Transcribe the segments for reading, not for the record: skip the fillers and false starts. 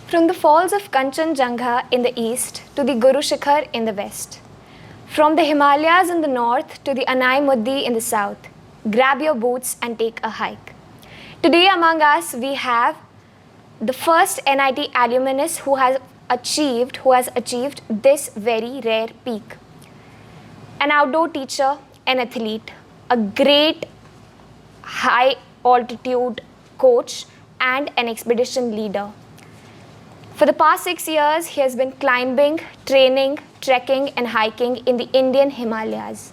From the falls of Kanchenjunga in the east to the Guru Shikhar in the west, from the Himalayas in the north to the Anai Muddi in the south, grab your boots and take a hike. Today among us we have the first NIT alumnus who has achieved this very rare peak. An outdoor teacher, an athlete, a great high altitude coach and an expedition leader. For the past 6 years, he has been climbing, training, trekking and hiking in the Indian Himalayas.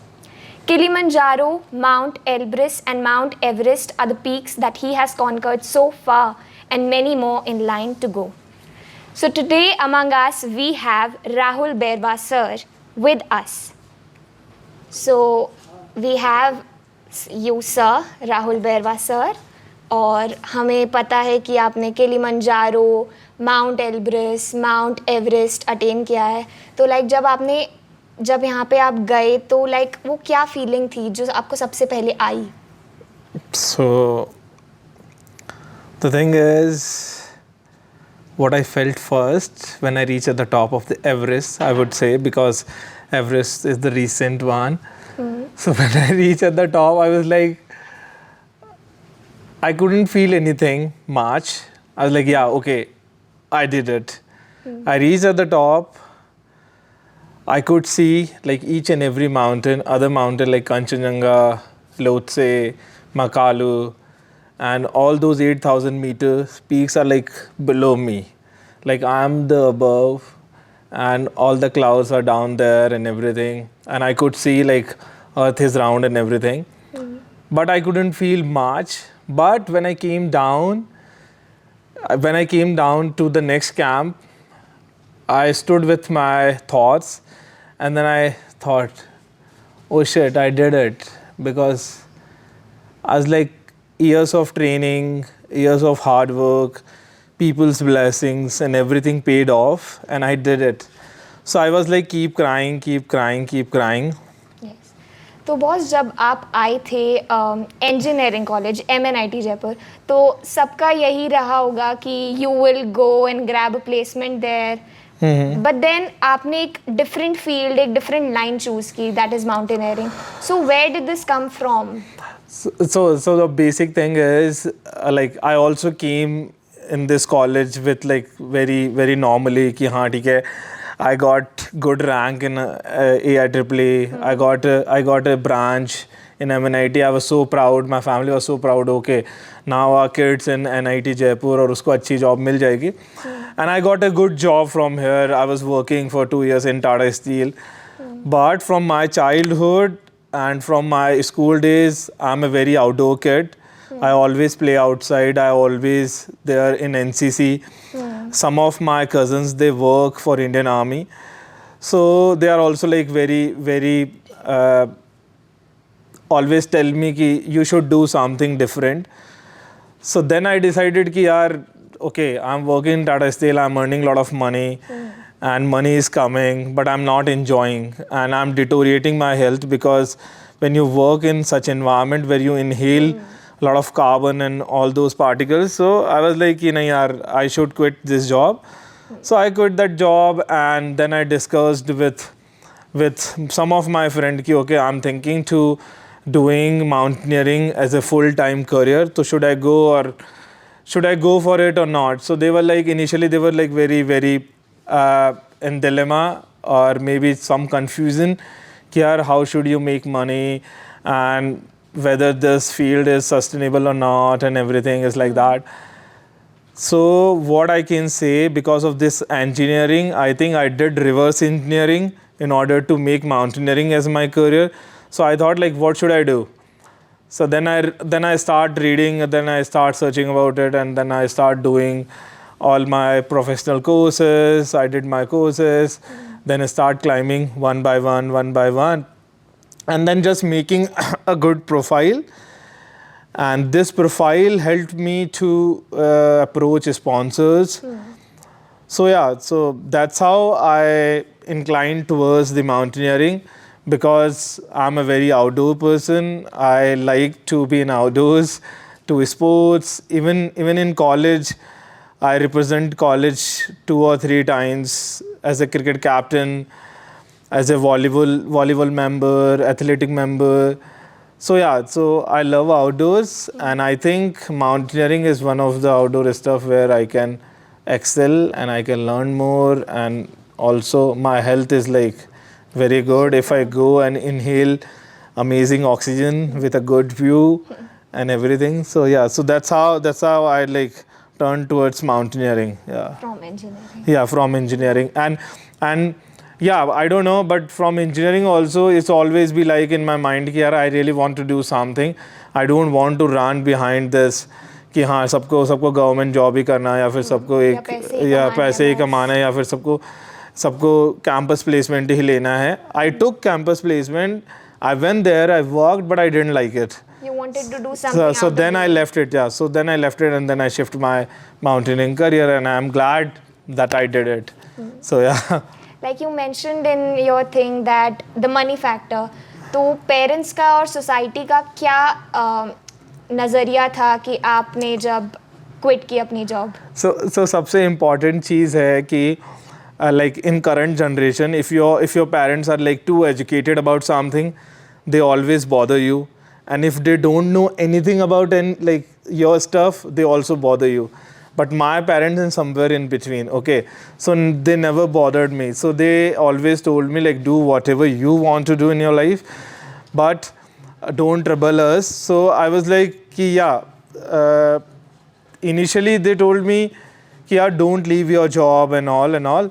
Kilimanjaro, Mount Elbrus and Mount Everest are the peaks that he has conquered so far and many more in line to go. So today among us, we have Rahul Bairwa sir with us. So we have you sir, Rahul Bairwa sir. और हमें पता है कि आपने Kilimanjaro, mount Elbrus, mount Everest attain किया है. तो like जब यहाँ पे आप गए तो लाइक वो क्या फीलिंग थी जो आपको सबसे पहले आई? So the thing is, what I felt first when I reached at the top of the Everest, I would say, because Everest is the recent one. So when I reached at the top, I was like, I couldn't feel anything much. I was like, yeah, okay, I did it. I reached at the top. I could see like each and every mountain, other mountain like Kanchenjunga, Lhotse, Makalu, and all those 8,000 meters peaks are like below me. Like I'm the above and all the clouds are down there and everything. And I could see like earth is round and everything. But I couldn't feel much. But when I came down to the next camp, I stood with my thoughts and then I thought, oh shit, I did it. Because I was like, years of training, years of hard work, people's blessings and everything paid off and I did it. So I was like, keep crying. तो boss जब आप आए थे engineering college MNIT Jaipur, तो सबका यही रहा होगा कि you will go and grab a placement there, but then आपने एक डिफरेंट फील्ड, एक डिफरेंट लाइन चूज की, that is mountaineering. So where did this come from? So the basic thing is like I also came in this college with like very normally कि हाँ ठीक है, I got good rank in AIAAA. I got a branch in MNIT. I was so proud. My family was so proud. Okay, now our kids in NIT Jaipur और उसको अच्छी job मिल जाएगी. And I got a good job from here. I was working for 2 years in Tata Steel. But from my childhood and from my school days, I'm a very outdoor kid. I always play outside. I always there in NCC. Some of my cousins, they work for Indian Army. So they are also like very always tell me ki you should do something different. So then I decided ki yaar, okay, I'm working in Tata Steel, I'm earning a lot of money and money is coming, but I'm not enjoying and I'm deteriorating my health because when you work in such environment where you inhale a lot of carbon and all those particles. So I was like, you know, yaar, I should quit this job. So I quit that job and then I discussed with some of my friends ki okay, I'm thinking to doing mountaineering as a full-time career. So should I go for it or not? So they were like, initially they were like very in dilemma or maybe some confusion ki yaar, how should you make money and whether this field is sustainable or not and everything is like that. So what I can say, because of this engineering, I think I did reverse engineering in order to make mountaineering as my career. So I thought like, what should I do? So then I start reading, then I start searching about it, and then I start doing all my professional courses. I did my courses, then I start climbing one by one. And then just making a good profile. And this profile helped me to approach sponsors So yeah, so that's how I inclined towards the mountaineering, because I'm a very outdoor person. I like to be in outdoors, to sports. Even in college, I represent college 2 or 3 times as a cricket captain, as a volleyball member, athletic member. So yeah, so I love outdoors, and I think mountaineering is one of the outdoor stuff where I can excel and I can learn more, and also my health is like very good if I go and inhale amazing oxygen with a good view and everything. So yeah, so that's how I like turned towards mountaineering. Yeah. From engineering. Yeah, from engineering. And yeah, I don't know, but from engineering also, it's always be like in my mind कि यार I really want to do something. I don't want to run behind this कि हाँ सबको government job ही करना है, या फिर सबको पैसे ही कमाना है, या फिर सबको कैंपस प्लेसमेंट ही लेना है. I took campus placement. I went there, I worked, but I didn't like it. You wanted to do something. So then I left it, yeah. So then I left it, and then I shifted my mountaineering career, and I'm glad that I did it. So yeah. Like you mentioned in your thing that the money factor, तो parents का और society का क्या नज़रिया था कि आपने जब क्विट की अपनी जॉब? So सबसे इम्पॉर्टेंट चीज़ है कि like in current generation, if your parents are like too educated about something, they always bother you, and if they don't know anything about like your stuff, they also bother you. But my parents are somewhere in between, okay? So they never bothered me. So they always told me like, do whatever you want to do in your life, but don't trouble us. So I was like, ki, yeah. Initially they told me, ki, yeah, don't leave your job and all.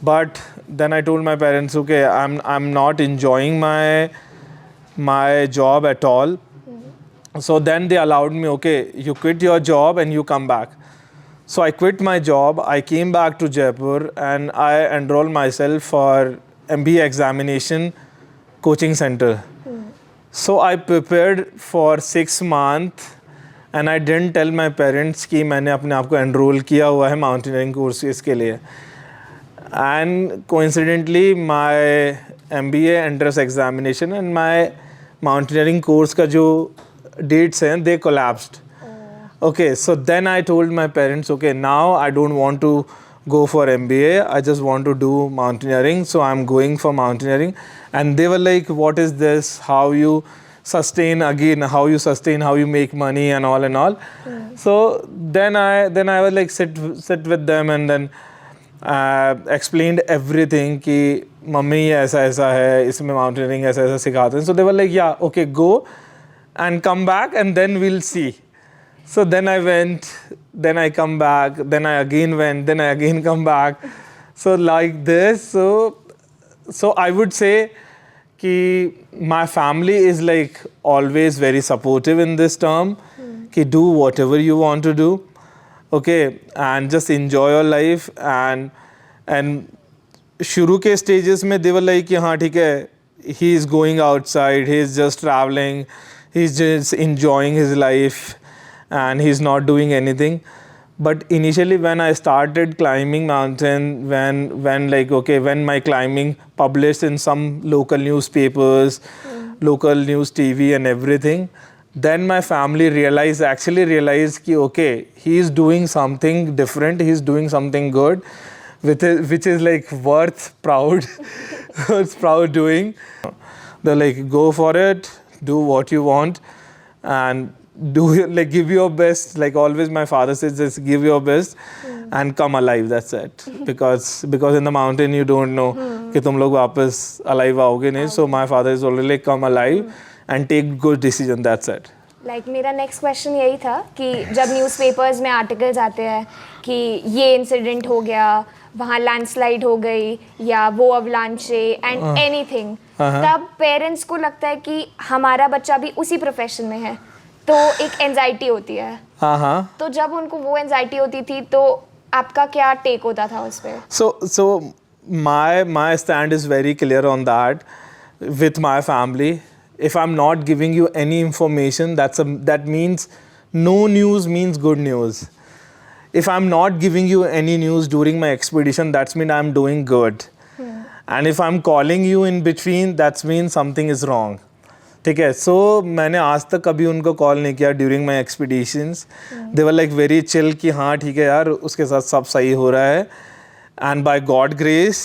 But then I told my parents, okay, I'm not enjoying my job at all. So then they allowed me, okay, you quit your job and you come back. So I quit my job, I came back to Jaipur, and I enrolled myself for MBA examination coaching center. So I prepared for 6 months, and I didn't tell my parents कि मैंने अपने आप को enroll किया हुआ है mountaineering courses के लिए. And coincidentally, my MBA entrance examination and my mountaineering course का जो dates हैं, they collapsed. Okay, so then I told my parents, okay, now I don't want to go for MBA. I just want to do mountaineering. So I'm going for mountaineering. And they were like, what is this? How you sustain again? How you make money and all. So then I was like sit with them, and then explained everything कि mummy ऐसा है, इसमें mountaineering ऐसा सिखाते हैं. So they were like, yeah, okay, go and come back, and then we'll see. So then I went, then I come back, then I again went, then I again come back. So like this, so I would say कि my family is like always very supportive in this term, कि do whatever you want to do, okay, and just enjoy your life. And शुरू के stages में they were like कि हाँ ठीक है, he is going outside, he is just traveling, he's just enjoying his life, and he's not doing anything. But initially when I started climbing mountain, when my climbing published in some local newspapers, local news TV and everything, then my family actually realized कि okay, he is doing something different, he is doing something good, which is like worth proud, proud doing. They're like, go for it, do what you want, and do like give your best. Like always my father says, just give your best and come alive, that's it. Because in the mountain you don't know कि तुम लोग वापस alive आओगे नहीं. So my father is already like, come alive and take good decision, that's it. Like मेरा next question यही था कि जब newspapers में articles आते हैं कि ये incident हो गया, वहाँ landslide हो गई, या वो avalanche and anything, तब parents को लगता है कि हमारा बच्चा भी उसी profession में है, तो एक एंजाइटी होती है. हाँ. तो जब उनको वो एंजाइटी होती थी, तो आपका क्या टेक होता था उस पे? So my stand is very clear on that with my family. If I'm not giving you any information, that means no news means good news. if I'm not giving you any news during my expedition, that's mean I'm doing good. And if I'm calling you in between, that's mean something is wrong. ठीक है, so मैंने आज तक कभी उनको call नहीं किया during my expeditions. They were like very chill कि हाँ ठीक है यार, उसके साथ सब सही हो रहा है. And by God grace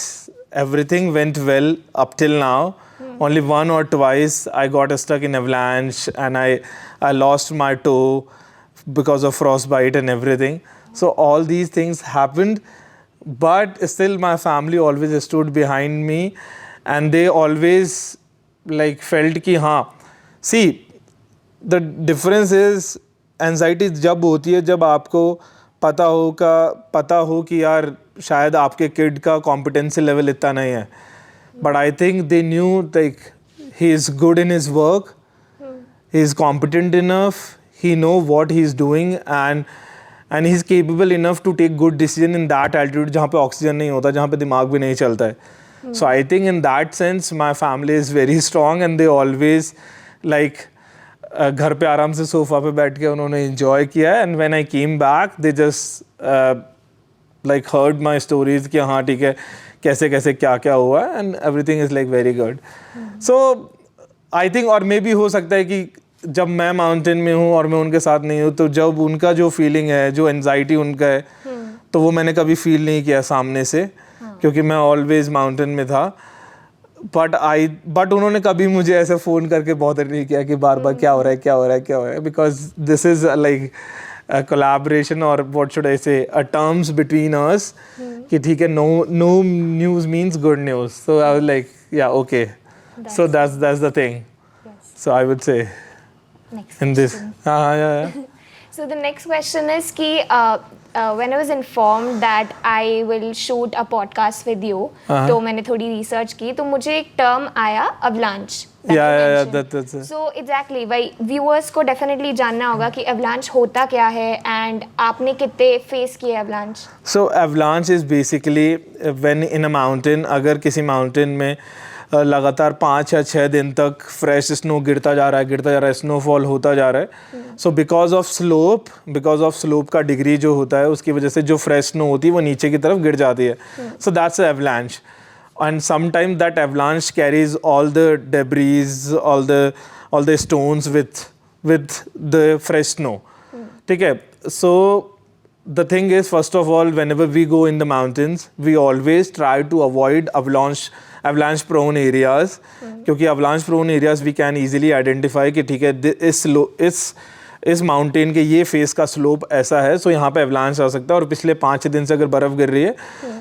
everything went well up till now. Only one or twice I got stuck in avalanche and I lost my toe because of frostbite and everything. So all these things happened, but still my family always stood behind me and they always like felt कि हाँ, see the difference is anxiety जब होती है जब आपको पता हो कि यार शायद आपके किड का कॉम्पिटेंसी लेवल इतना नहीं है. But I think they knew like he is good in his work, he is competent enough, he know what he is doing and he is capable enough to take good decision in that altitude जहाँ पे oxygen नहीं होता, जहाँ पे दिमाग भी नहीं चलता है. So I think in that sense my family is very strong and they always like घर पे आराम से सोफा पे बैठ के उन्होंने इंजॉय किया है. And when I came back they just like heard my stories कि हाँ ठीक है कैसे कैसे क्या क्या हुआ and everything is like very good. So I think और मे भी हो सकता है कि जब मैं माउंटेन में हूँ और मैं उनके साथ नहीं हूँ तो जब उनका जो फीलिंग है, जो एनजाइटी उनका है, तो वो मैंने कभी फील नहीं किया सामने से, क्योंकि मैं ऑलवेज माउंटेन में था. बट उन्होंने कभी मुझे ऐसे फ़ोन करके बॉदर नहीं किया कि बार बार क्या हो रहा है, because this is like a collaboration or what should I say, a terms between us कि ठीक है, no news means good news. So I was like, yeah, okay. So that's the thing. Yes. So I would say Next in this. Yeah. So the next question is कि when I was informed that I will shoot a podcast with you, तो मैंने थोड़ी research की तो मुझे एक term आया avalanche. That's it. So exactly, भाई viewers को definitely जानना होगा कि avalanche होता क्या है and आपने कितने face किए avalanche? So avalanche is basically when in a mountain, अगर किसी mountain में लगातार 5 या 6 दिन तक फ्रेश स्नो गिरता जा रहा है, स्नोफॉल होता जा रहा है. सो बिकॉज ऑफ स्लोप का डिग्री जो होता है उसकी वजह से जो फ्रेश स्नो होती है वो नीचे की तरफ गिर जाती है. So that's avalanche. And sometimes that avalanche carries all the debris, all the stones with the fresh snow. ठीक है. So the thing is, first of all, whenever we go in the mountains, we always try to avoid avalanche prone areas. क्योंकि avalanche prone areas we can easily identify कि ठीक है इस mountain के ये face का स्लोप ऐसा है, सो यहाँ पे एवलांच आ सकता है. और पिछले 5 दिन से अगर बर्फ़ गिर रही है,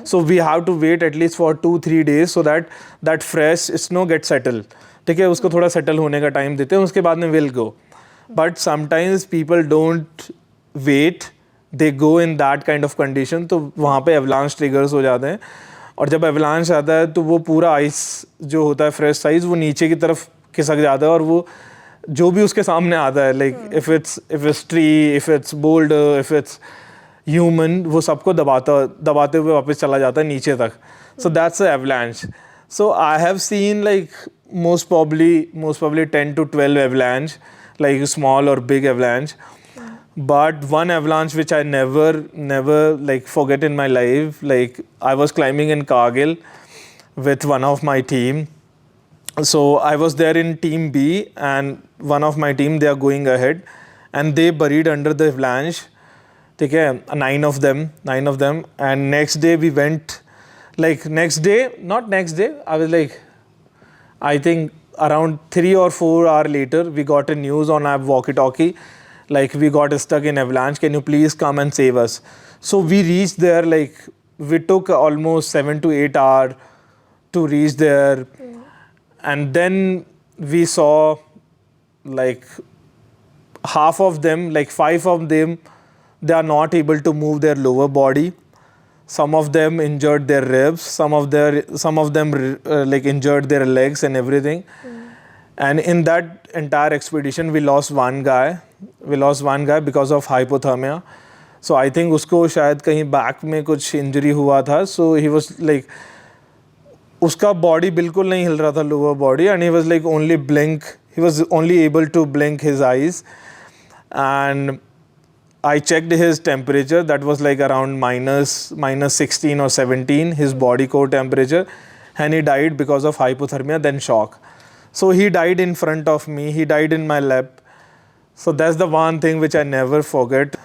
so we have to wait at least for 2-3 days so that fresh snow get settle. ठीक है, उसको थोड़ा सेटल होने का टाइम देते हैं, उसके बाद में will go. But sometimes people don't wait, they go in that kind of condition, तो वहाँ पे एवलांच ट्रिगर्स हो जाते हैं. और जब एवलांच आता है तो वो पूरा आइस जो होता है फ्रेश साइज वो नीचे की तरफ खिसक जाता है, और वो जो भी उसके सामने आता है, like if it's tree, if it's boulder, if it's human, वो सबको दबाते हुए वापस चला जाता है नीचे तक. So that's a avalanche. So I have seen like most probably 10 to 12 avalanche, like small or big avalanche. But one avalanche which I never like forget in my life, like I was climbing in Kargil with one of my team. So I was there in team B, and one of my team, they are going ahead, and they buried under the avalanche. Okay, 9 of them, and next day we went, like not next day, I was like, I think around 3 or 4 hours later, we got a news on our walkie-talkie, like we got stuck in avalanche, can you please come and save us? So we reached there, like we took almost 7 to 8 hours to reach there. And then we saw like half of them, like 5 of them, they are not able to move their lower body. Some of them injured their ribs, some of them like injured their legs and everything. And in that entire expedition, we lost one guy because of hypothermia. So I think उसको शायद कहीं back में कुछ injury हुआ था. So he was like, उसका body बिल्कुल नहीं हिल रहा था, lower body, and he was like he was only able to blink his eyes. And I checked his temperature. That was like around minus 16 or 17, his body core temperature. And he died because of hypothermia, then shock. So he died in front of me. He died in my lap. So that's the one thing which I never forget.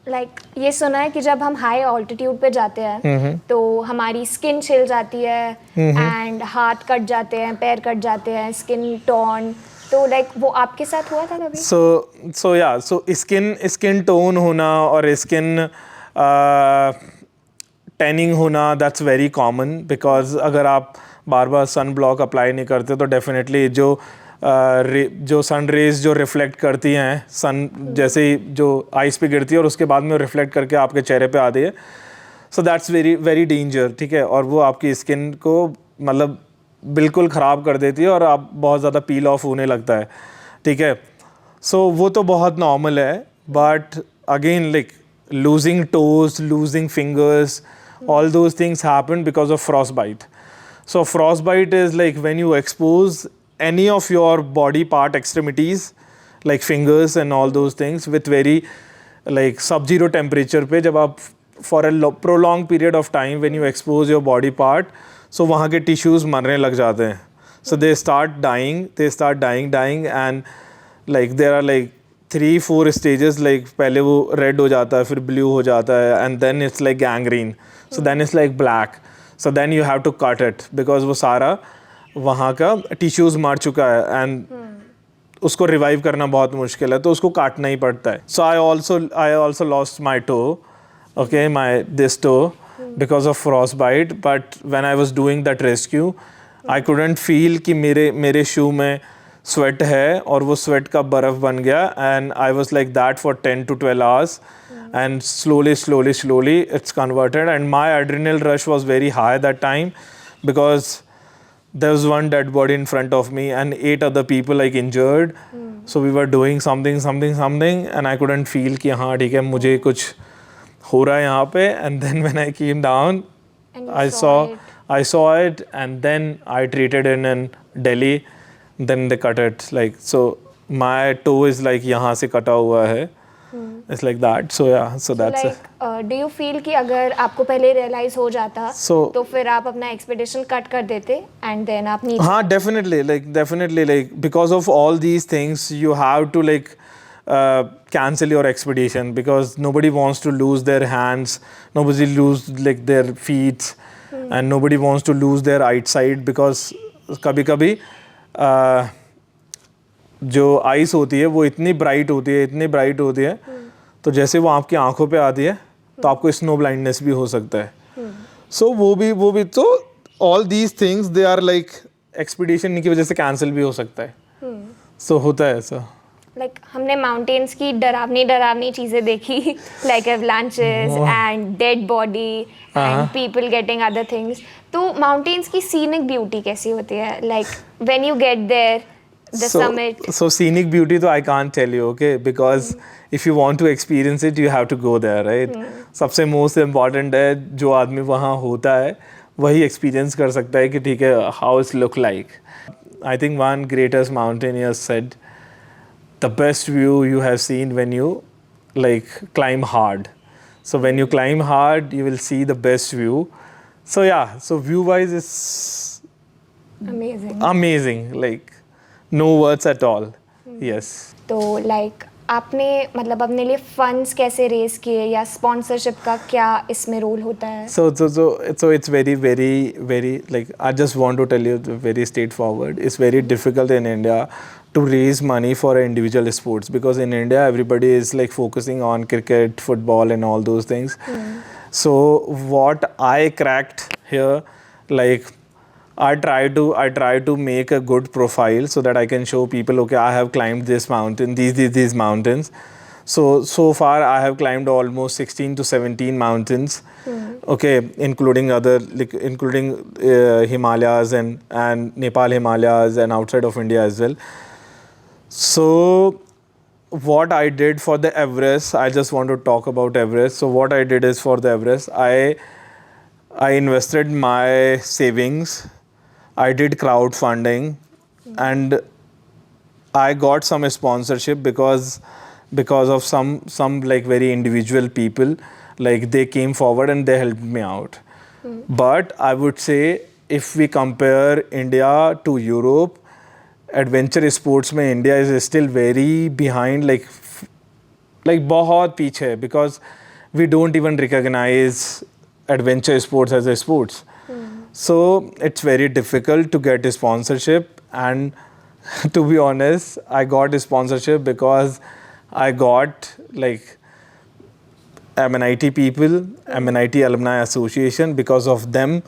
Like ये सुना है कि जब हम high altitude पे जाते हैं तो हमारी स्किन छिल जाती है एंड हाथ कट जाते हैं, पैर कट जाते हैं, स्किन टॉर्न. तो लाइक वो आपके साथ हुआ था कभी? So स्किन टोन होना और स्किन टैनिंग होना, दैट्स वेरी कॉमन. बिकॉज अगर आप बार बार सन ब्लॉक अप्लाई नहीं करते तो डेफिनेटली जो सन रेज जो रिफ्लेक्ट करती हैं, सन जैसे ही जो आइस पे गिरती है और उसके बाद में रिफ्लेक्ट करके आपके चेहरे पे आती है. So that's very very danger. ठीक है, और वो आपकी स्किन को मतलब बिल्कुल ख़राब कर देती है और आप बहुत ज़्यादा पील ऑफ होने लगता है. ठीक है, सो वो तो बहुत नॉर्मल है. But again like losing toes, losing fingers, all those things happen because of frostbite. So frostbite is like when you expose any of your body part extremities like fingers and all those things with very like sub-zero temperature पे जब आप for a prolonged period of time when you expose your body part, so वहाँ के tissues मरने लग जाते हैं. So they start dying and like there are like 3-4 stages. like पहले वो red हो जाता है, फिर blue हो जाता है, and then it's like gangrene. So then it's like black. So then you have to cut it because वो सारा वहाँ का tissues मर चुका है and उसको revive करना बहुत मुश्किल है, तो उसको काटना ही पड़ता है. So I also lost my toe, okay, this toe because of frostbite. But when I was doing that rescue, I couldn't feel कि मेरे shoe में sweat है और वो sweat का बर्फ बन गया, and I was like that for 10 to 12 hours. And slowly it's converted, and my adrenal rush was very high that time because there was one dead body in front of me and 8 other people like injured. So we were doing something and I couldn't feel कि हाँ ठीक है मुझे कुछ हो रहा है यहाँ पे. And then when I came down, I saw it, and then I treated it in Delhi. Then they cut it. Like, so my toe is like यहाँ से कटा हुआ है. It's like that. So yeah, so that's like, do you feel कि अगर आपको पहले realize हो जाता तो फिर आप अपना expedition cut कर देते and then आप नीचे? हाँ, definitely like because of all these things you have to like cancel your expedition because nobody wants to lose their hands, nobody lose like their feet, and nobody wants to lose their eyesight because कभी-कभी जो ice होती है वो इतनी bright होती है तो जैसे वो आपकी आंखों पे आती है तो आपको स्नो ब्लाइंडनेस भी हो सकता है. सो वो भी तो all these things they are like expedition की वजह से कैंसिल भी हो सकता है. सो होता है ऐसा. लाइक हमने माउंटेन्स की डरावनी चीज़ें देखी like avalanches and dead body and people getting other things. तो माउंटेन्स की सीनिक ब्यूटी कैसी होती है? Like when you get there the summit. So scenic beauty तो I can't tell you, okay, because if you want to experience it you have to go there, right? सबसे most important है जो आदमी वहाँ होता है वही experience कर सकता है कि ठीक है how it look like. I think one greatest mountaineer said the best view you have seen when you like climb hard. So when you climb hard you will see the best view. So yeah, so view wise it's amazing like no words at all. Yes. तो like आपने मतलब अपने लिए funds कैसे raise किए या sponsorship का क्या इसमें रोल होता है? So it's very like I just want to tell you very straightforward. It's very difficult in India to raise money for individual sports because in India everybody is like focusing on cricket, football and all those things. So what I cracked here, like I try to make a good profile so that I can show people, okay, I have climbed this mountain, these mountains. So far I have climbed almost 16 to 17 mountains, okay, including Himalayas and Nepal Himalayas and outside of India as well. So what I did for the Everest, I just want to talk about Everest. So what I did is for the Everest, I invested my savings. I did crowdfunding and I got some sponsorship because because of some like very individual people, like they came forward and they helped me out. But I would say if we compare India to Europe, adventure sports mein India is still very behind, like बहुत पीछे, because we don't even recognize adventure sports as a sports. So it's very difficult to get a sponsorship, and to be honest, I got a sponsorship because I got like MNIT people, MNIT Alumni Association, because of them,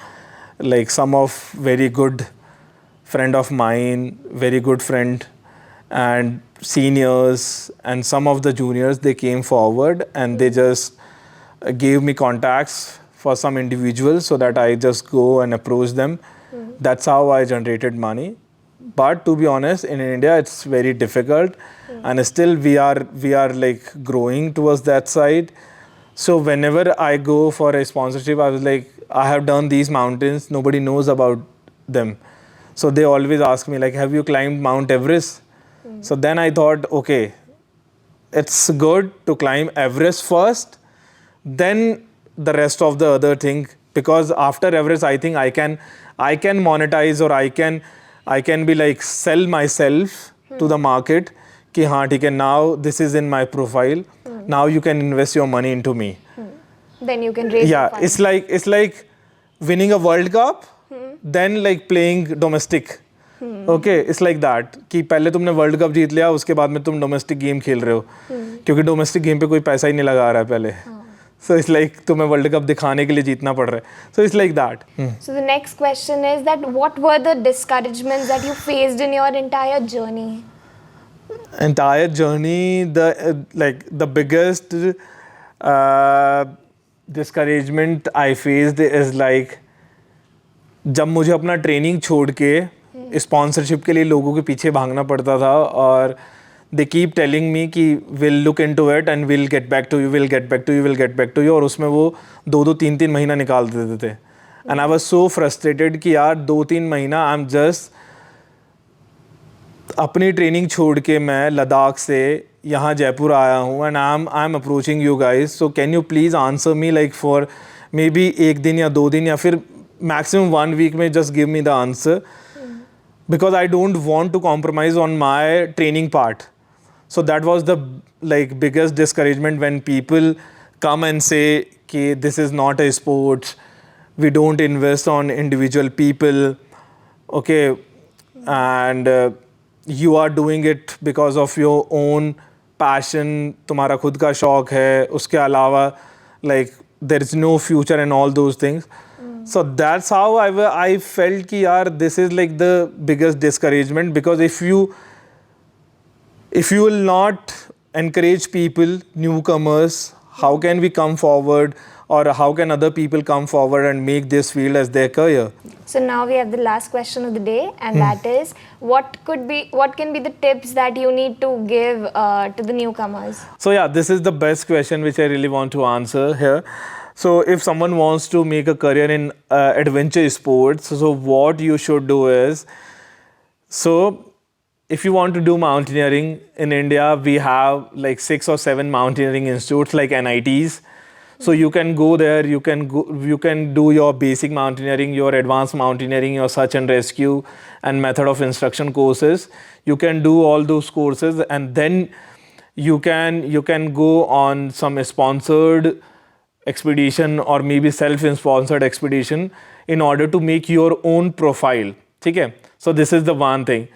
like some of very good friend of mine, very good friend, and seniors and some of the juniors, they came forward and they just gave me contacts for some individuals so that I just go and approach them. That's how I generated money. But to be honest, in India, it's very difficult, and still we are like growing towards that side. So whenever I go for a sponsorship, I was like, I have done these mountains, nobody knows about them. So they always ask me like, have you climbed Mount Everest? So then I thought, okay, it's good to climb Everest first, then the rest of the other thing, because after Everest, I think I can monetize, or I can be like sell myself to the market. Ki haan, theek hai, now this is in my profile. Now you can invest your money into me. Then you can raise Yeah, the funds. it's like winning a World Cup, then like playing domestic. Okay, it's like that. कि पहले तुमने world cup जीत लिया, उसके बाद में तुम domestic game खेल रहे हो, क्योंकि डोमेस्टिक गेम पे कोई पैसा ही नहीं लगा रहा है पहले. So it's like तुम्हें वर्ल्ड कप दिखाने के लिए जीतना पड़ रहा है. So it's like that. So the next question is that what were the discouragements that you faced in your entire journey? Entire journey, the biggest discouragement I faced is like जब मुझे अपना ट्रेनिंग छोड़ के sponsorship के लिए लोगों के पीछे भागना पड़ता था, और दे कीप टेलिंग मी कि will look into it and will get back to you, will get back to you, will get back to you, और उसमें वो 2-3 महीना निकाल देते थे. And I was so frustrated कि यार 2-3 महीना आई एम जस्ट अपनी ट्रेनिंग छोड़ के मैं लद्दाख से यहाँ जयपुर आया हूँ, and I am approaching you guys, so can you please answer me like for may be 1 दिन या 2 दिन या फिर maximum 1 week में just give me the answer, because I don't want to compromise on my training part. So that was the like biggest discouragement when people come and say कि this is not a sport, we don't invest on individual people, okay, and you are doing it because of your own passion, तुम्हारा खुद का शौक है, उसके अलावा like there is no future and all those things. So that's how I felt कि यार this is like the biggest discouragement, because if you will not encourage people, newcomers, how can we come forward, or how can other people come forward and make this field as their career? So now we have the last question of the day, and that is what can be the tips that you need to give to the newcomers? So yeah, this is the best question which I really want to answer here. So if someone wants to make a career in adventure sports, so what you should do is, so if you want to do mountaineering in India, we have like 6 or 7 mountaineering institutes like NITs. So you can go there, you can do your basic mountaineering, your advanced mountaineering, your search and rescue and method of instruction courses. You can do all those courses, and then you can go on some sponsored expedition or maybe self-sponsored expedition in order to make your own profile. Okay? So this is the one thing.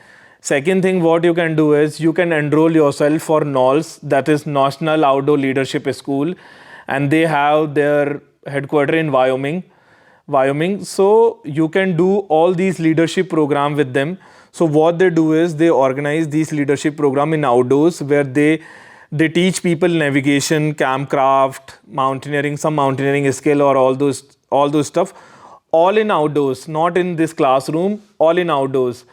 Second thing, what you can do is you can enroll yourself for NOLS, that is National Outdoor Leadership School, and they have their headquarters in Wyoming. So you can do all these leadership program with them. So what they do is they organize these leadership program in outdoors, where they teach people navigation, campcraft, mountaineering, some mountaineering skill, or all those stuff, all in outdoors, not in this classroom, all in outdoors.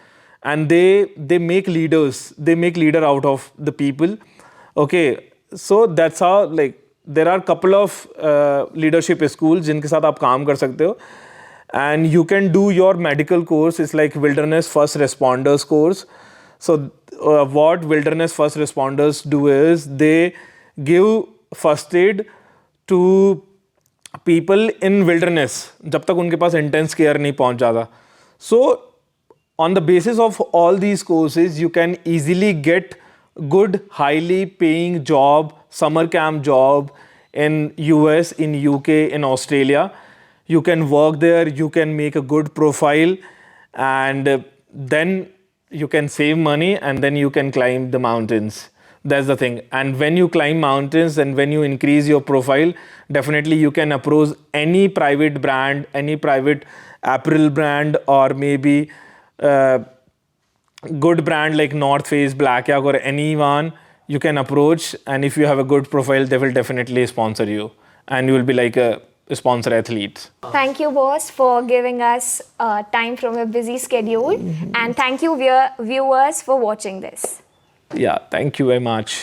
And they make leaders, they make leader out of the people. Okay, so that's how, like, there are couple of leadership schools जिनके साथ आप काम कर सकते हो. And you can do your medical course. It's like wilderness first responders course. So what wilderness first responders do is they give first aid to people in wilderness जब तक उनके पास intense care नहीं पहुंच जाता. So on the basis of all these courses, you can easily get good, highly paying job, summer camp job in US, in UK, in Australia. You can work there, you can make a good profile, and then you can save money, and then you can climb the mountains. That's the thing. And when you climb mountains and when you increase your profile, definitely you can approach any private brand, any private apparel brand, or maybe good brand like North Face, Black Yak, or anyone you can approach. And if you have a good profile, they will definitely sponsor you, and you will be like a sponsor athlete. Thank you, boss, for giving us time from your busy schedule. And thank you, viewers, for watching this. Yeah, thank you very much.